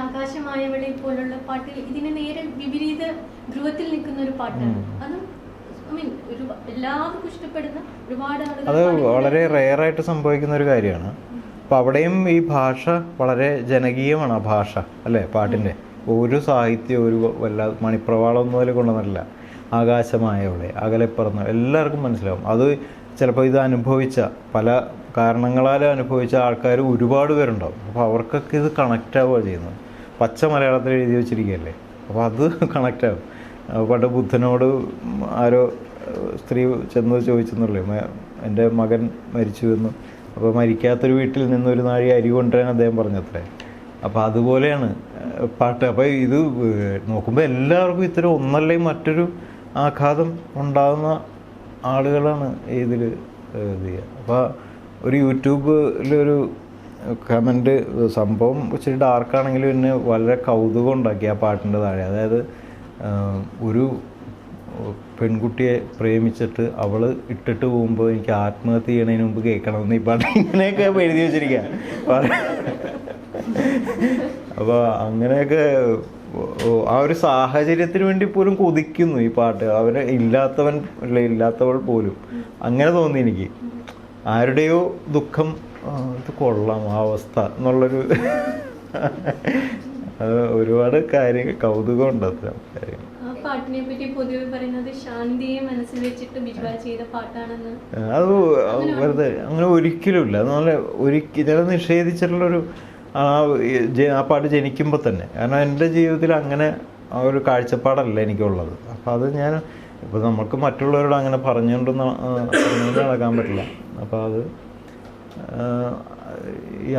ആകാശമായവളെ പോലുള്ള പാട്ടുകൾ ഇതിന് നേരെ വിപരീത ധ്രുവത്തിൽ നിൽക്കുന്ന ഒരു പാട്ടാണ്. അതും എല്ലാവർക്കും ഇഷ്ടപ്പെടുന്ന ഒരുപാട് ആളുകൾ, അത് വളരെ റെയറായിട്ട് സംഭവിക്കുന്ന ഒരു കാര്യമാണ്. അപ്പോൾ അവിടെയും ഈ ഭാഷ വളരെ ജനകീയമാണ്. ആ ഭാഷ അല്ലേ പാട്ടിൻ്റെ ഒരു സാഹിത്യം ഒരു മണിപ്രവാളമൊന്നും അതിൽ കൊണ്ടുവന്നില്ല. ആകാശമായവളെ, അകലെപ്പറന്ന എല്ലാവർക്കും മനസ്സിലാവും. അത് ചിലപ്പോൾ ഇത് അനുഭവിച്ച പല കാരണങ്ങളാൽ അനുഭവിച്ച ആൾക്കാർ ഒരുപാട് പേരുണ്ടാവും. അപ്പോൾ അവർക്കൊക്കെ ഇത് കണക്റ്റ് ആവുക ചെയ്യുന്നത്. പച്ച മലയാളത്തിൽ എഴുതി വെച്ചിരിക്കുകയല്ലേ, അപ്പോൾ അത് കണക്റ്റ് ആവും. പണ്ട് ബുദ്ധനോട് ആരോ സ്ത്രീ ചെന്ന് ചോദിച്ചെന്നുള്ളൂ, എൻ്റെ മകൻ മരിച്ചു എന്ന്. അപ്പോൾ മരിക്കാത്തൊരു വീട്ടിൽ നിന്നൊരു നാഴി അരി കൊണ്ടുവരാൻ അദ്ദേഹം പറഞ്ഞത്രേ. അപ്പോൾ അതുപോലെയാണ് പാട്ട്. അപ്പോൾ ഇത് നോക്കുമ്പോൾ എല്ലാവർക്കും ഇത്തരം ഒന്നല്ലെങ്കിൽ മറ്റൊരു ആഘാതം ഉണ്ടാകുന്ന ആളുകളാണ് ഇതിൽ ഇത് ചെയ്യുക. അപ്പോൾ ഒരു യൂട്യൂബിലൊരു കമൻറ്റ് സംഭവം ഇച്ചിരി ഡാർക്കാണെങ്കിലും എന്നെ വളരെ കൗതുകം ഉണ്ടാക്കി ആ പാട്ടിൻ്റെ താഴെ. അതായത് ഒരു പെൺകുട്ടിയെ പ്രേമിച്ചിട്ട് അവൾ ഇട്ടിട്ട് പോകുമ്പോൾ എനിക്ക് ആത്മഹത്യ ചെയ്യണതിന് മുമ്പ് കേൾക്കണമെന്ന് ഈ പാട്ട് ഇങ്ങനെയൊക്കെ എഴുതി വെച്ചിരിക്കുക. അപ്പോൾ അങ്ങനെയൊക്കെ ആ ഒരു സാഹചര്യത്തിന് വേണ്ടി പോലും കൊതിക്കുന്നു ഈ പാട്ട്. അവരെ ഇല്ലാത്തവൾ പോലും അങ്ങനെ തോന്നി എനിക്ക്. ആരുടെയോ ദുഃഖം ഇത് കൊള്ളാം ആ അവസ്ഥ എന്നുള്ളൊരു അത് ഒരുപാട് കാര്യങ്ങൾ കൗതുകമുണ്ട് അത്തരം കാര്യങ്ങൾ. പാട്ടിനെ പറ്റി പൊതുവെ പറയുന്നത് ശാന്തിയെ മനസ്സിൽ വെച്ചിട്ട് ബിജുവാൽ ചെയ്ത പാട്ടാണെന്ന്. അത് വെറുതെ അങ്ങനെ ഒരിക്കലുമില്ല. അതുപോലെ ചില നിഷേധിച്ചിട്ടുള്ളൊരു ആ പാട്ട് ജനിക്കുമ്പോൾ തന്നെ. കാരണം എൻ്റെ ജീവിതത്തിൽ അങ്ങനെ ആ ഒരു കാഴ്ചപ്പാടല്ല എനിക്കുള്ളത്. അപ്പം അത് ഞാൻ ഇപ്പോൾ നമുക്ക് മറ്റുള്ളവരോട് അങ്ങനെ പറഞ്ഞുകൊണ്ട് നടക്കാൻ പറ്റില്ല. അപ്പോൾ അത് ഈ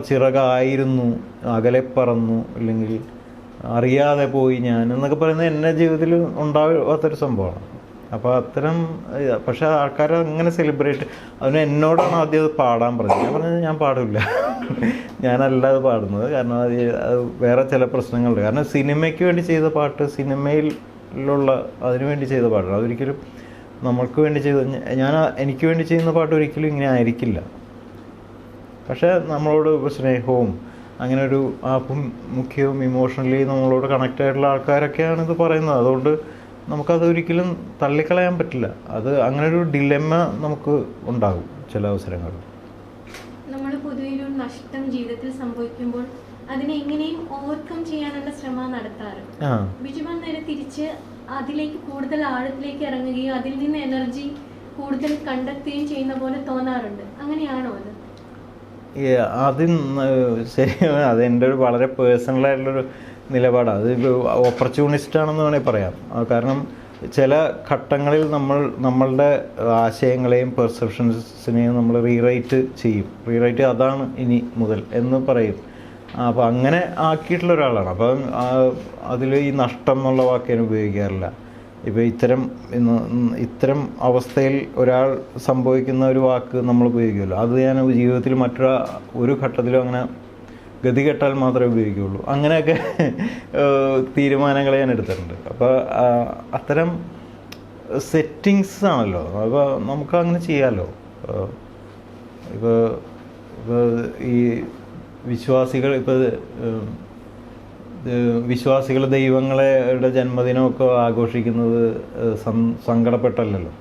ചിറകായിരുന്നു, അകലെ പറന്നു, അല്ലെങ്കിൽ അറിയാതെ പോയി ഞാൻ എന്നൊക്കെ പറയുന്നത് എൻ്റെ ജീവിതത്തിൽ ഉണ്ടാവാത്തൊരു സംഭവമാണ്. അപ്പോൾ അത്തരം പക്ഷേ ആൾക്കാർ അങ്ങനെ സെലിബ്രേറ്റ് അതിന് എന്നോടാണ് ആദ്യം അത് പാടാൻ പറഞ്ഞത്. ഞാൻ പറഞ്ഞത് ഞാൻ പാടില്ല, ഞാനല്ല അത് പാടുന്നത്. കാരണം അത് വേറെ ചില പ്രശ്നങ്ങളുണ്ട്. കാരണം സിനിമയ്ക്ക് വേണ്ടി ചെയ്ത പാട്ട്, സിനിമയിലുള്ള അതിനു വേണ്ടി ചെയ്ത പാട്ടാണ്. അതൊരിക്കലും നമ്മൾക്ക് വേണ്ടി എനിക്ക് വേണ്ടി ചെയ്യുന്ന പാട്ട് ഒരിക്കലും ഇങ്ങനെ ആയിരിക്കില്ല. പക്ഷേ നമ്മളോട് സ്നേഹവും അങ്ങനെ ഒരു മുഖ്യവും ഇമോഷണലി നമ്മളോട് കണക്റ്റ് ആയിട്ടുള്ള ആൾക്കാരൊക്കെയാണ് ഇത് പറയുന്നത്. അതുകൊണ്ട് നമുക്കത് ഒരിക്കലും തള്ളിക്കളയാൻ പറ്റില്ല. അത് അങ്ങനെ ഒരു ഡിലെമ്മ നമുക്ക് ഉണ്ടാകും ചില അവസരങ്ങളിൽ. നമ്മൾ പൊതുവെ ഒരു നഷ്ടം ജീവിതത്തിൽ സംഭവിക്കുമ്പോൾ അതിനെ എങ്ങനെയും ഓവർകം ചെയ്യാനുള്ള ശ്രമം നടത്താറ്. ബിജുമാൻ നേരെ തിരിച്ച് അതിലേക്ക് കൂടുതൽ ആഴത്തിലേക്ക് ഇറങ്ങുകയും അതിൽ നിന്ന് എനർജി കൂടുതൽ കണ്ടെത്തുകയും ചെയ്യുന്ന പോലെ തോന്നാറുണ്ട്. അങ്ങനെയാണോ അത്? ശരിയാണ്. അതെൻ്റെ ഒരു വളരെ പേഴ്സണലായിട്ടുള്ളൊരു നിലപാടാണ്. അത് ഓപ്പർച്യൂണിസ്റ്റാണെന്ന് വേണമെങ്കിൽ പറയാം. കാരണം ചില ഘട്ടങ്ങളിൽ നമ്മളുടെ ആശയങ്ങളെയും പെർസെപ്ഷൻസിനെയും നമ്മൾ റീറൈറ്റ് അതാണ് ഇനി മുതൽ എന്ന് പറയും. അപ്പോൾ അങ്ങനെ ആക്കിയിട്ടുള്ള ഒരാളാണ്. അപ്പം അതിൽ ഈ നഷ്ടം എന്നുള്ള വാക്ക് ഞാൻ ഉപയോഗിക്കാറില്ല. ഇപ്പോൾ ഇത്തരം അവസ്ഥയിൽ ഒരാൾ സംഭവിക്കുന്ന ഒരു വാക്ക് നമ്മൾ ഉപയോഗിക്കുമല്ലോ, അത് ഞാൻ ജീവിതത്തിൽ ഒരു ഘട്ടത്തിലും അങ്ങനെ ഗതികെട്ടാൽ മാത്രമേ ഉപയോഗിക്കുകയുള്ളൂ. അങ്ങനെയൊക്കെ തീരുമാനങ്ങൾ ഞാൻ എടുത്തിട്ടുണ്ട്. അപ്പോൾ അത്തരം സെറ്റിങ്സ് ആണല്ലോ. അപ്പോൾ നമുക്ക് അങ്ങനെ ചെയ്യാമല്ലോ. ഇപ്പോൾ ഈ വിശ്വാസികൾ ദൈവങ്ങളുടെ ജന്മദിനമൊക്കെ ആഘോഷിക്കുന്നത് സങ്കടപ്പെട്ടല്ലല്ലോ.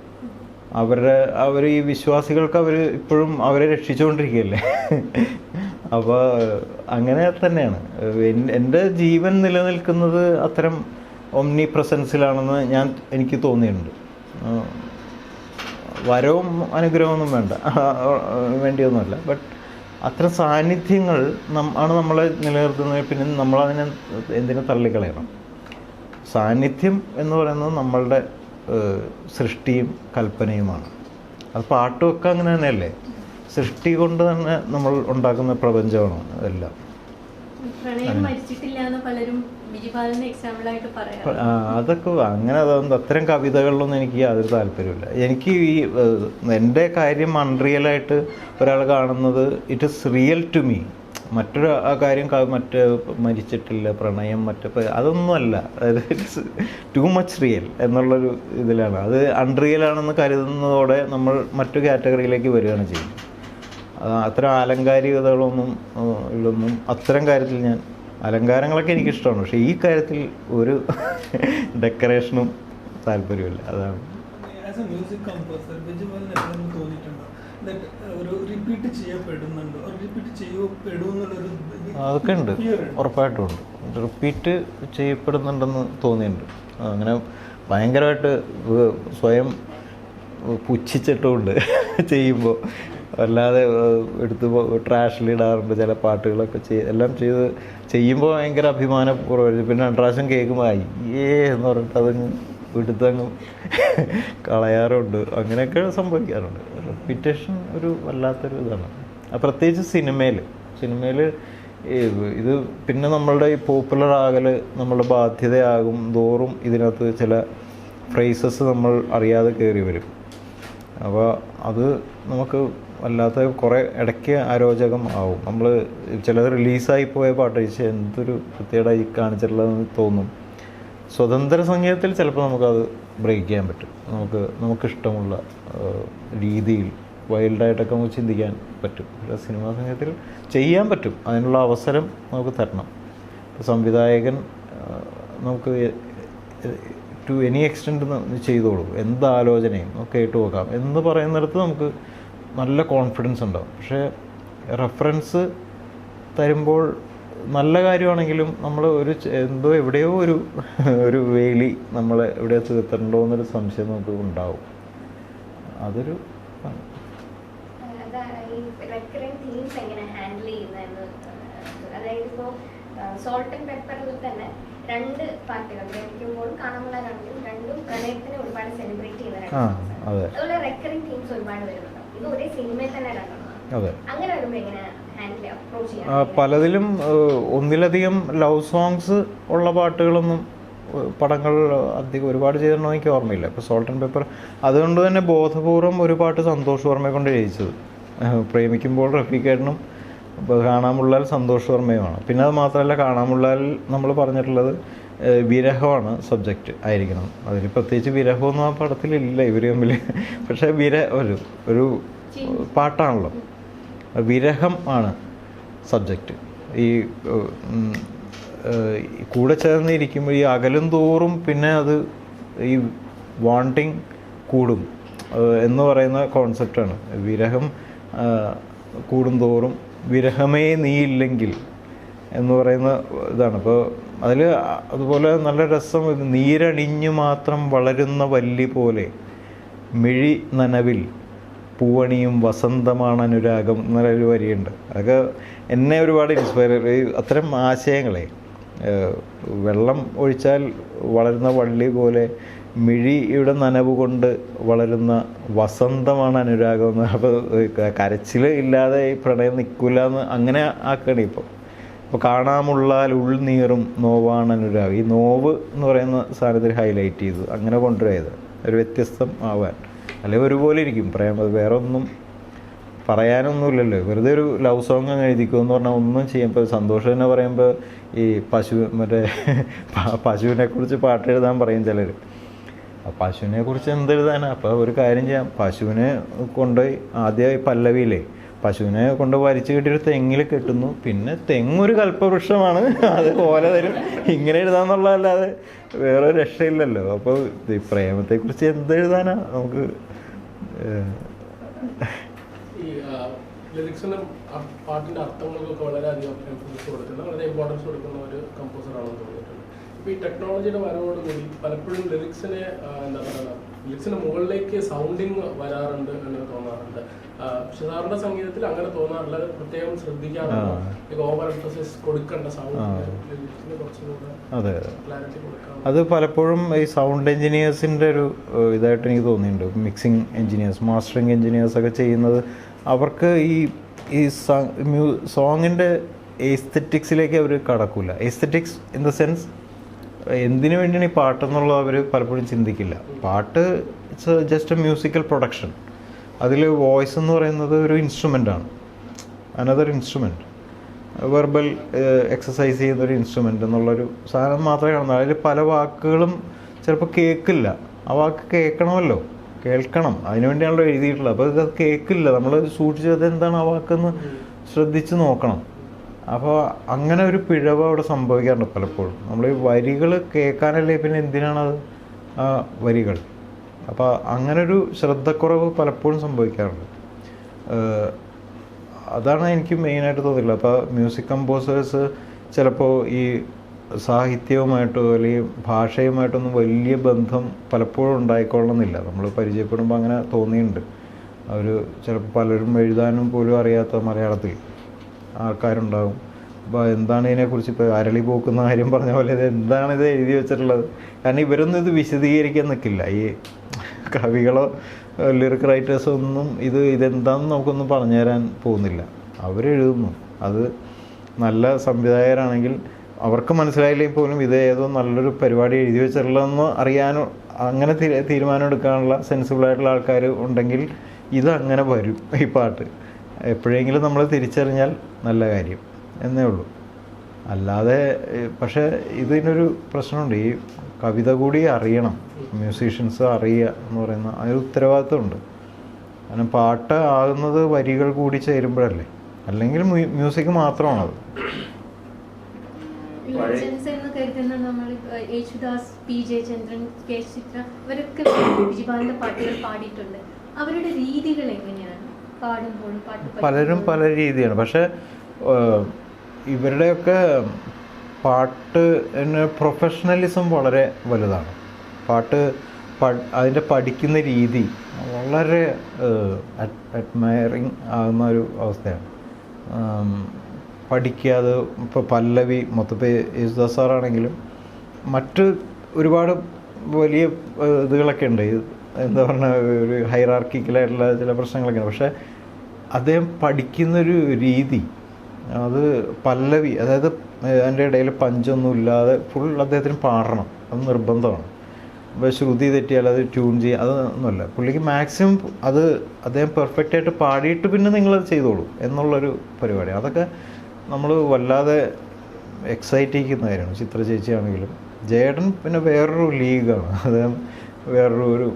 അവർ ഈ വിശ്വാസികൾക്ക് ഇപ്പോഴും അവരെ രക്ഷിച്ചുകൊണ്ടിരിക്കുകയല്ലേ. അപ്പോൾ അങ്ങനെ തന്നെയാണ് എൻ്റെ ജീവൻ നിലനിൽക്കുന്നത് അത്തരം ഒമ്നി പ്രസൻസിലാണെന്ന് എനിക്ക് തോന്നിയിട്ടുണ്ട്. വരവും അനുഗ്രഹമൊന്നും വേണ്ടിയൊന്നുമല്ല. ബട്ട് അത്തരം സാന്നിധ്യങ്ങൾ ആണ് നമ്മളെ നിലനിർത്തുന്നത്. പിന്നെ നമ്മളതിനെ എന്തിനു തള്ളിക്കളയണം? സാന്നിധ്യം എന്ന് പറയുന്നത് നമ്മളുടെ സൃഷ്ടിയും കൽപ്പനയുമാണ്. അത് പാട്ടുമൊക്കെ അങ്ങനെ തന്നെയല്ലേ. സൃഷ്ടി കൊണ്ട് തന്നെ നമ്മൾ ഉണ്ടാക്കുന്ന പ്രപഞ്ചമാണ് എല്ലാം. അതൊക്കെ അങ്ങനെ അത്തരം കവിതകളിലൊന്നും എനിക്ക് യാതൊരു താല്പര്യമില്ല. എനിക്ക് എൻ്റെ കാര്യം അൺറിയലായിട്ട് ഒരാൾ കാണുന്നത് it is real to me. മറ്റൊരു കാര്യം മരിച്ചിട്ടില്ല, പ്രണയം അതൊന്നുമല്ല. അതായത് ഇറ്റ്സ് ടു മച്ച് റിയൽ എന്നുള്ളൊരു ഇതിലാണ്. അത് അൺറിയലാണെന്ന് കരുതുന്നതോടെ നമ്മൾ മറ്റു കാറ്റഗറിയിലേക്ക് വരികയാണ് ചെയ്യുന്നത്. അത്തരം ആലങ്കാരികതകളൊന്നും അത്തരം കാര്യത്തിൽ ഞാൻ അലങ്കാരങ്ങളൊക്കെ എനിക്കിഷ്ടമാണ്, പക്ഷേ ഈ കാര്യത്തിൽ ഒരു ഡെക്കറേഷനും താല്പര്യമില്ല. അതാണ്. മ്യൂസിക് കമ്പോസർ തോന്നിയിട്ടുണ്ടോ ഒരു റിപ്പീറ്റ് ചെയ്യപ്പെടുന്നുണ്ടോ, റിപ്പീറ്റ് ചെയ്യപ്പെടുമെന്നുള്ളൊരു? അതൊക്കെ ഉണ്ട്, ഉറപ്പായിട്ടും ഉണ്ട്. റിപ്പീറ്റ് ചെയ്യപ്പെടുന്നുണ്ടെന്ന് തോന്നിയിട്ടുണ്ട്. അങ്ങനെ ഭയങ്കരമായിട്ട് സ്വയം പുച്ഛിച്ചിട്ടുമുണ്ട് ചെയ്യുമ്പോൾ. അല്ലാതെ എടുത്ത് ട്രാഷിലിടാറുണ്ട് ചില പാട്ടുകളൊക്കെ എല്ലാം ചെയ്യുമ്പോൾ ഭയങ്കര അഭിമാനപൂർവ്വം. പിന്നെ രണ്ട് പ്രാവശ്യം കേൾക്കുമ്പോൾ അയ്യേ എന്ന് പറഞ്ഞിട്ട് അതങ്ങ് എടുത്തങ്ങ് കളയാറുണ്ട്. അങ്ങനെയൊക്കെ സംഭവിക്കാറുണ്ട്. റെപ്പിറ്റേഷൻ ഒരു വല്ലാത്തൊരു ഇതാണ്. പ്രത്യേകിച്ച് സിനിമയിൽ ഇത് പിന്നെ നമ്മളുടെ ഈ പോപ്പുലർ ആകൽ നമ്മളുടെ ബാധ്യതയാകും തോറും ഇതിനകത്ത് ചില ഫ്രേസസ് നമ്മൾ അറിയാതെ കയറി വരും. അപ്പോൾ അത് നമുക്ക് വല്ലാത്ത കുറേ ഇടയ്ക്ക് അരോചകം ആവും. നമ്മൾ ചിലത് റിലീസായി പോയ പാട്ട് കഴിച്ച് എന്തൊരു വൃത്തികേടായി കാണിച്ചിട്ടുള്ളതെന്ന് തോന്നും. സ്വതന്ത്ര സംഗീതത്തിൽ ചിലപ്പോൾ നമുക്കത് ബ്രേക്ക് ചെയ്യാൻ പറ്റും. നമുക്കിഷ്ടമുള്ള രീതിയിൽ വൈൽഡായിട്ടൊക്കെ നമുക്ക് ചിന്തിക്കാൻ പറ്റും. സിനിമാ സംഗീതത്തിൽ ചെയ്യാൻ പറ്റും. അതിനുള്ള അവസരം നമുക്ക് തരണം. ഇപ്പോൾ സംവിധായകൻ നമുക്ക് ടു എനി എക്സ്റ്റെൻറ്റ് ചെയ്തോളൂ, എന്താലോചനയും നമുക്ക് കേട്ട് നോക്കാം എന്ന് പറയുന്നിടത്ത് നമുക്ക് നല്ല കോൺഫിഡൻസ് ഉണ്ടാവും. പക്ഷേ റെഫറൻസ് തരുമ്പോൾ നല്ല കാര്യമാണെങ്കിലും നമ്മൾ എവിടെയോ ഒരു വേലി നമ്മളെ എവിടെയോ തീർത്തിട്ടുണ്ടോ എന്നൊരു സംശയം നമുക്ക് ഉണ്ടാവും. അതൊരു സോൾട്ട് ആൻഡ് പെപ്പറിൽ തന്നെ 2 പാട്ടുകൾ പ്രേമിക്കുമ്പോഴും കാണാമുള്ളതാണെങ്കിലും രണ്ടും പ്രണയത്തിനെ ഒരുപാട് സെലിബ്രേറ്റ് ചെയ്യുന്ന അതുപോലെ റെക്കറിംഗ് തീംസ് ഒരുപാട് വരുന്നുണ്ട്. ഇത് ഒരേ സിനിമയിൽ തന്നെ അങ്ങനെ വരുമ്പോൾ എങ്ങനെ ഹാൻഡിൽ അപ്രോച്ച് ചെയ്യാം? പലതിലും ഒന്നിലധികം ലവ് സോങ്സ് ഉള്ള പാട്ടുകളൊന്നും പടങ്ങൾ അധികം ഒരുപാട് ചെയ്തിട്ടുണ്ടോ എനിക്ക് ഓർമ്മയില്ല. ഇപ്പോൾ സോൾട്ട് ആൻഡ് പെപ്പർ അതുകൊണ്ട് തന്നെ ബോധപൂർവം ഒരു പാട്ട് സന്തോഷ് വർമ്മയെ കൊണ്ട് ജയിച്ചത്. പ്രേമിക്കുമ്പോൾ റഫീഖേട്ടനും കാണാമുള്ളാൽ സന്തോഷ് വർമ്മയുമാണ്. പിന്നെ അത് മാത്രമല്ല, കാണാമുള്ളാൽ നമ്മൾ പറഞ്ഞിട്ടുള്ളത് വിരഹമാണ് സബ്ജക്റ്റ് ആയിരിക്കണം. അതിൽ പ്രത്യേകിച്ച് വിരഹമൊന്നും ആ പടത്തിലില്ല ഇവർ തമ്മിൽ. പക്ഷേ ഒരു പാട്ടാണല്ലോ, വിരഹം ആണ് സബ്ജക്റ്റ്. ഈ കൂടെ ചേർന്നിരിക്കുമ്പോൾ ഈ അകലും തോറും പിന്നെ അത് ഈ വാണ്ടിങ് കൂടും എന്ന് പറയുന്ന കോൺസെപ്റ്റാണ്. വിരഹം കൂടുന്തോറും വിരഹമേ നീയില്ലെങ്കിൽ എന്ന് പറയുന്ന ഇതാണ്. അപ്പോൾ അതിൽ അതുപോലെ നല്ല രസം, നീരണിഞ്ഞു മാത്രം വളരുന്ന വല്ലി പോലെ മിഴി നനവിൽ പൂവണിയും വസന്തമാണ് അനുരാഗം എന്നൊരു വരിയുണ്ട്. അതൊക്കെ എന്നെ ഒരുപാട് ഇൻസ്പയർ അത്തരം ആശയങ്ങളെ. വെള്ളം ഒഴിച്ചാൽ വളരുന്ന വള്ളി പോലെ മിഴിയുടെ നനവ് കൊണ്ട് വളരുന്ന വസന്തമാണ് അനുരാഗം എന്ന്. അപ്പോൾ കരച്ചിൽ ഇല്ലാതെ ഈ പ്രണയം നിൽക്കില്ല എന്ന് അങ്ങനെ ആക്കണേ. ഇപ്പോൾ കാണാമുള്ളാൽ ഉൾനീറും നോവാണ് അനുരാഗം. ഈ നോവ് എന്ന് പറയുന്ന സാധനത്തിൽ ഹൈലൈറ്റ് ചെയ്തു അങ്ങനെ കൊണ്ടുവരായത് ഒരു വ്യത്യസ്തം ആവാൻ. അല്ലെങ്കിൽ ഒരുപോലെ ഇരിക്കും പ്രേമം, വേറെ ഒന്നും പറയാനൊന്നുമില്ലല്ലോ. വെറുതെ ഒരു ലവ് സോങ് അങ്ങ് എഴുതിക്കുമെന്ന് പറഞ്ഞാൽ ഒന്നും ചെയ്യാം. ഇപ്പോൾ സന്തോഷം തന്നെ പറയുമ്പോൾ ഈ പശുവിനെ കുറിച്ച് പാട്ട് എഴുതാൻ പറയും ചിലർ. പശുവിനെ കുറിച്ച് എന്തെഴുതാനാ? അപ്പോൾ ഒരു കാര്യം ചെയ്യാം, പശുവിനെ കൊണ്ടുപോയി ആദ്യമായി പല്ലവിയിലെ പശുവിനെ കൊണ്ട് വലിച്ചു കെട്ടിയൊരു തെങ്ങിൽ കെട്ടുന്നു. പിന്നെ തെങ്ങൊരു കൽപ്പവൃക്ഷമാണ്, അത് പോലെ തരും. ഇങ്ങനെ എഴുതാന്നുള്ളതല്ലാതെ വേറെ രക്ഷയില്ലല്ലോ. അപ്പോൾ ഈ പ്രേമത്തെക്കുറിച്ച് എന്തെഴുതാനാ നമുക്ക്? ഈ ലിറിക്സിനും പാട്ടിൻ്റെ അർത്ഥങ്ങൾക്കൊക്കെ വളരെയധികം ഇമ്പോർട്ടൻസ് കൊടുക്കുന്ന വളരെ ഇമ്പോർട്ടൻസ് കൊടുക്കുന്ന ഒരു കമ്പോസറാണെന്ന് തോന്നിയിട്ടുണ്ട്. ഇപ്പോൾ ഈ ടെക്നോളജിയുടെ വരവോടുകൂടി പലപ്പോഴും ലിറിക്സിനെ എന്താ പറയുക, ലിറിക്സിന് മുകളിലേക്ക് സൗണ്ടിങ് വരാറുണ്ട് എന്ന് തോന്നാറുണ്ട്. പക്ഷെ സാറിൻ്റെ സംഗീതത്തിൽ അങ്ങനെ തോന്നാറില്ല. അത് പ്രത്യേകം ശ്രദ്ധിക്കാറുണ്ട്. ഓവർ എംഫസിസ് കൊടുക്കേണ്ട സൗണ്ട് ലിറിക്സിന് കുറച്ചുകൂടെ ക്ലാരിറ്റി കൊടുക്കാം. അത് പലപ്പോഴും ഈ സൗണ്ട് എൻജിനീയേഴ്സിൻ്റെ ഒരു ഇതായിട്ട് എനിക്ക് തോന്നിയിട്ടുണ്ട്. മിക്സിങ് എൻജിനീയേഴ്സ്, മാസ്റ്ററിങ് എൻജിനീയേഴ്സൊക്കെ ചെയ്യുന്നത് അവർക്ക് ഈ സോങ്ങിൻ്റെ എസ്തെറ്റിക്സിലേക്ക് അവർ കടക്കില്ല. എസ്തെറ്റിക്സ് ഇൻ ദ സെൻസ് എന്തിനു വേണ്ടിയാണ് ഈ പാട്ടെന്നുള്ളത് അവർ പലപ്പോഴും ചിന്തിക്കില്ല. പാട്ട് it's just A musical production. അതിൽ വോയിസ് എന്ന് പറയുന്നത് ഒരു ഇൻസ്ട്രുമെൻ്റാണ്, അനദർ ഇൻസ്ട്രുമെൻറ്റ്, വെർബൽ എക്സസൈസ് ചെയ്യുന്നൊരു ഇൻസ്ട്രുമെൻ്റ് എന്നുള്ളൊരു സാധനം മാത്രമേ കാണുന്നു. അതിൽ പല വാക്കുകളും ചിലപ്പോൾ കേൾക്കില്ല. ആ വാക്ക് കേൾക്കണമല്ലോ, കേൾക്കണം, അതിനുവേണ്ടിയാണല്ലോ എഴുതിയിട്ടുള്ളത്. അപ്പോൾ ഇത് കേൾക്കില്ല. നമ്മൾ സൂക്ഷിച്ചത് എന്താണ് ആ വാക്കെന്ന് ശ്രദ്ധിച്ച് നോക്കണം. അപ്പോൾ അങ്ങനെ ഒരു പിഴവ് അവിടെ സംഭവിക്കാറുണ്ട് പലപ്പോഴും. നമ്മൾ ഈ വരികൾ കേൾക്കാനല്ലേ പിന്നെ എന്തിനാണത് ആ വരികൾ? അപ്പോൾ അങ്ങനൊരു ശ്രദ്ധക്കുറവ് പലപ്പോഴും സംഭവിക്കാറുണ്ട്. അതാണ് എനിക്ക് മെയിനായിട്ട് തോന്നിയിട്ടുള്ളത്. അപ്പോൾ മ്യൂസിക് കമ്പോസേഴ്സ് ചിലപ്പോൾ ഈ സാഹിത്യവുമായിട്ടോ അല്ലെങ്കിൽ ഭാഷയുമായിട്ടൊന്നും വലിയ ബന്ധം പലപ്പോഴും ഉണ്ടായിക്കൊള്ളണമെന്നില്ല. നമ്മൾ പരിചയപ്പെടുമ്പോൾ അങ്ങനെ തോന്നിയിട്ടുണ്ട്. അവർ ചിലപ്പോൾ പലരും എഴുതാനും പോലും അറിയാത്ത മലയാളത്തിൽ ആൾക്കാരുണ്ടാകും. അപ്പോൾ എന്താണ് ഇതിനെക്കുറിച്ച് ഇപ്പോൾ അരളി പോക്കുന്ന കാര്യം പറഞ്ഞ പോലെ ഇത് എന്താണ് ഇത് എഴുതി വെച്ചിട്ടുള്ളത്? കാരണം ഇവരൊന്നും ഇത് വിശദീകരിക്കാൻ നിൽക്കില്ല. ഈ കവികളോ ലിറിക് റൈറ്റേഴ്സോ ഒന്നും ഇതെന്താണെന്ന് നമുക്കൊന്നും പറഞ്ഞു തരാൻ പോകുന്നില്ല. അവരെഴുതുന്നു. അത് നല്ല സംവിധായകരാണെങ്കിൽ അവർക്ക് മനസ്സിലായില്ലെങ്കിൽ പോലും ഇത് ഏതോ നല്ലൊരു പരിപാടി എഴുതി വെച്ചിട്ടുള്ളതെന്ന് അറിയാനോ അങ്ങനെ തീരുമാനം എടുക്കാനുള്ള സെൻസിബിളായിട്ടുള്ള ആൾക്കാർ ഉണ്ടെങ്കിൽ ഇതങ്ങനെ വരും. ഈ പാട്ട് എപ്പോഴെങ്കിലും നമ്മൾ തിരിച്ചറിഞ്ഞാൽ നല്ല കാര്യം എന്നേ ഉള്ളൂ. അല്ലാതെ പക്ഷേ ഇതിനൊരു പ്രശ്നമുണ്ട്. ഈ കവിത കൂടി അറിയണം, മ്യൂസീഷ്യൻസ് അറിയുക എന്ന് പറയുന്ന ഒരു ഉത്തരവാദിത്വമുണ്ട്. കാരണം പാട്ട് ആകുന്നത് വരികൾ കൂടി ചേരുമ്പോഴല്ലേ, അല്ലെങ്കിൽ മ്യൂസിക് മാത്രമാണത്. ലെജൻസ് എന്ന് കരുതുന്ന നമ്മൾ യേശുദാസ്, പി ജയചന്ദ്രൻ, കെ ചിത്ര ഇവരൊക്കെ ബിജിപാലിന്റെ പാട്ടുകൾ പാടിയിട്ടുണ്ട്. അവരുടെ രീതികൾ എങ്ങനെയാണ് പാടുമ്പോഴും പലരും പല രീതിയാണ്. പക്ഷെ ഇവരുടെയൊക്കെ പാട്ട് പ്രൊഫഷണലിസം വളരെ വലുതാണ്. പാട്ട് അതിൻ്റെ പഠിക്കുന്ന രീതി വളരെ അഡ്മയറിങ് ആകുന്ന ഒരു അവസ്ഥയാണ്. പഠിക്കാതെ ഇപ്പോൾ പല്ലവി മൊത്തത്തിൽ യേശുദാസ് സാറാണെങ്കിലും മറ്റ് ഒരുപാട് വലിയ ഇതുകളൊക്കെ ഉണ്ട്. എന്താ പറഞ്ഞാൽ ഒരു ഹൈറാർക്കിക്കലായിട്ടുള്ള ചില പ്രശ്നങ്ങളൊക്കെ ഉണ്ട്. പക്ഷേ അദ്ദേഹം പഠിക്കുന്നൊരു രീതി, അത് പല്ലവി, അതായത് അതിൻ്റെ ഇടയിൽ പഞ്ചൊന്നും ഇല്ലാതെ ഫുൾ അദ്ദേഹത്തിന് പാടണം, അത് നിർബന്ധമാണ്. ഇപ്പോൾ ശ്രുതി തെറ്റിയാൽ അത് ട്യൂൺ ചെയ്യുക അതൊന്നുമല്ല. പുള്ളിക്ക് മാക്സിമം അത് അദ്ദേഹം പെർഫെക്റ്റായിട്ട് പാടിയിട്ട് പിന്നെ നിങ്ങളത് ചെയ്തോളൂ എന്നുള്ളൊരു പരിപാടി. അതൊക്കെ നമ്മൾ വല്ലാതെ എക്സൈറ്റ് ചെയ്യിക്കുന്ന കാര്യമാണ്. ചിത്ര ചേച്ചിയാണെങ്കിലും ജേഡൻ പിന്നെ വേറൊരു ലീഗാണ്. അദ്ദേഹം വേറൊരു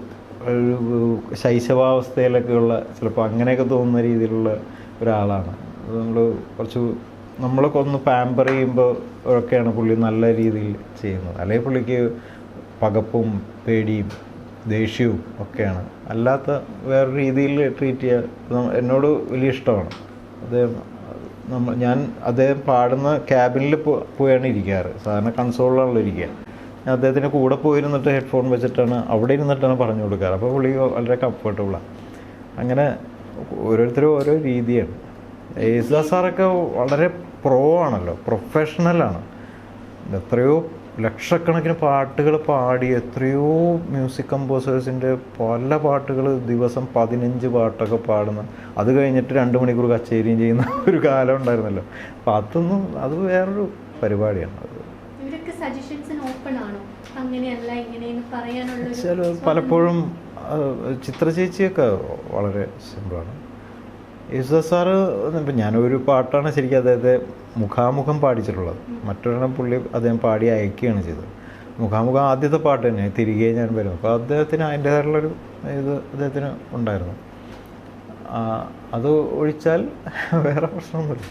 ശൈശവാവസ്ഥയിലൊക്കെ ഉള്ള ചിലപ്പോൾ അങ്ങനെയൊക്കെ തോന്നുന്ന രീതിയിലുള്ള ഒരാളാണ്. അത് നമ്മളൊക്കെ ഒന്ന് പാമ്പർ ചെയ്യുമ്പോൾ ഒക്കെയാണ് പുള്ളി നല്ല രീതിയിൽ ചെയ്യുന്നത്. അല്ലെങ്കിൽ പുള്ളിക്ക് പകപ്പും പേടിയും ദേഷ്യവും ഒക്കെയാണ്. അല്ലാത്ത വേറെ രീതിയിൽ ട്രീറ്റ് ചെയ്യുക എന്നോട് വലിയ ഇഷ്ടമാണ്. ഞാൻ അദ്ദേഹം പാടുന്ന ക്യാബിനിൽ പോയാണ് ഇരിക്കാറ്. സാധാരണ കൺസോളിലാണല്ലോ ഇരിക്കുക. ഞാൻ അദ്ദേഹത്തിൻ്റെ കൂടെ പോയിരുന്നിട്ട് ഹെഡ്ഫോൺ വെച്ചിട്ടാണ് അവിടെ ഇരുന്നിട്ടാണ് പറഞ്ഞു കൊടുക്കാറ്. അപ്പോൾ പുള്ളി വളരെ കംഫർട്ടബിളാണ്. അങ്ങനെ ഓരോരുത്തരും ഓരോ രീതിയാണ്. യേശുദാസ് സാറൊക്കെ വളരെ പ്രോ ആണല്ലോ, പ്രൊഫഷണലാണ്. എത്രയോ ലക്ഷക്കണക്കിന് പാട്ടുകൾ പാടി എത്രയോ മ്യൂസിക് കമ്പോസേഴ്സിൻ്റെ പല പാട്ടുകൾ ദിവസം 15 പാട്ടൊക്കെ പാടുന്ന, അത് കഴിഞ്ഞിട്ട് 2 മണിക്കൂർ കച്ചേരിയും ചെയ്യുന്ന ഒരു കാലം ഉണ്ടായിരുന്നല്ലോ. അപ്പം അത് വേറൊരു പരിപാടിയാണ്. ചില പലപ്പോഴും ചിത്ര ചേച്ചിയൊക്കെ വളരെ സിമ്പിളാണ്. യേശുദാസ് സാറ് ഇപ്പം ഞാനൊരു പാട്ടാണ് ശരിക്കും അദ്ദേഹത്തെ മുഖാമുഖം പാടിച്ചിട്ടുള്ളത്. മറ്റൊരെണ്ണം പുള്ളി അദ്ദേഹം പാടി അയക്കുകയാണ് ചെയ്തത്. മുഖാമുഖം ആദ്യത്തെ പാട്ട് തന്നെ തിരികെ ഞാൻ വരും. അപ്പോൾ അദ്ദേഹത്തിന് അതിൻ്റേതായിട്ടുള്ളൊരു ഇത് അദ്ദേഹത്തിന് ഉണ്ടായിരുന്നു. അത് ഒഴിച്ചാൽ വേറെ പ്രശ്നമൊന്നുമില്ല.